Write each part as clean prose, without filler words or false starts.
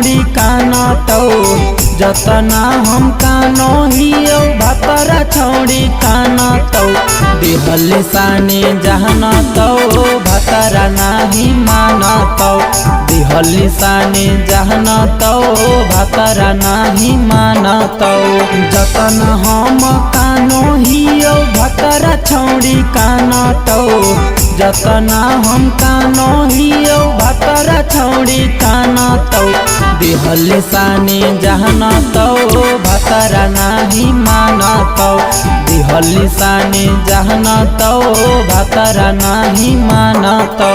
छौड़ी कानतौ जतना हम कानो हियो भतरा छौड़ी कानतौ दिहल साने जहनतौ भतरा नाही मानतौ दिहल साने जहनतौ भतरा नाही मानतौ जतना हम कानो हियो भतरा छौड़ी कानतौ जतना हम कानो हियो भतरा छौड़ी कानतौ दिहल साने जहनतौ भतरा नाही मानतौ दिहल साने जहनतौ भतरा नाही मानतौ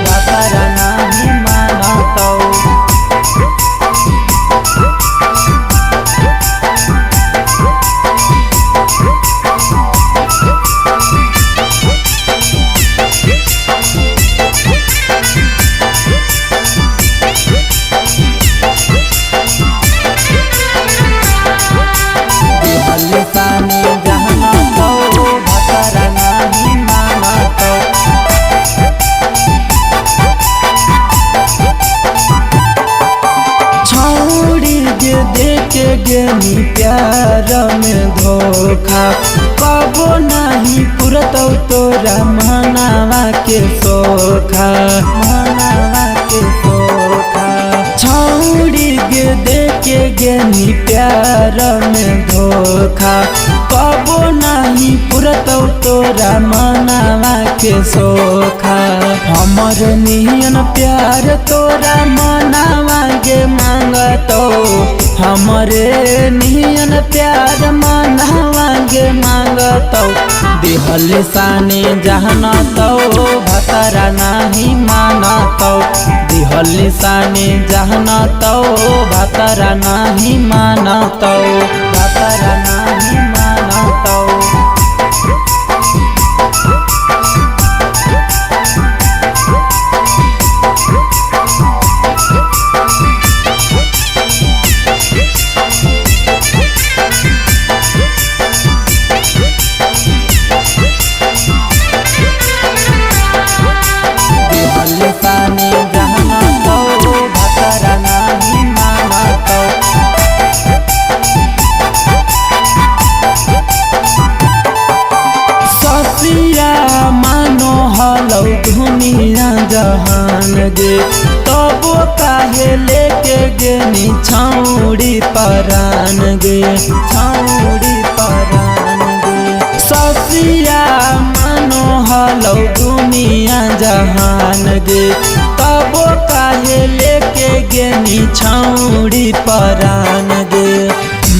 भतरा नाही मानतौ। देके गेनी प्यार में धोखा कबो नहीं पुरतौ तोरा मनावा के सोखा मनावा के सोखा छौड़ी गे देके गेनी प्यार में धोखा कबो नहीं पुरतौ तोरा मनावा के सोखा हमर नियन प्यार तोरा मनावा गे मांगतौ हमरे नियन प्यार मनावा गे मांगतौ दिहल साने जहनतौ भतरा नाही मानतौ दिहल साने जहनतौ भतरा नाही मानतौ भतरा नाही मानतौ। दुनिया जहान गे तबो काहे लेके गेनी छौड़ी परान गे छौड़ी परान गे ससिया मानो हलौ दुनिया जहान गे तबो काहे लेके गेनी छौड़ी परान गे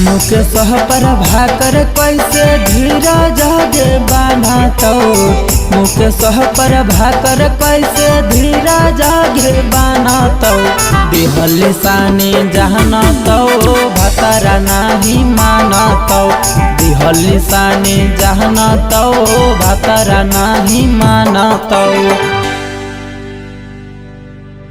मुकेश पर भाकर कैसे धीरज गे बान्हतौ मुकेश पर भाकर कैसे धीरज गे बान्हतौ दिहल साने जहनतौ भतरा नाही मानतौ दिहल साने जहनतौ भतरा नाही मानतौ।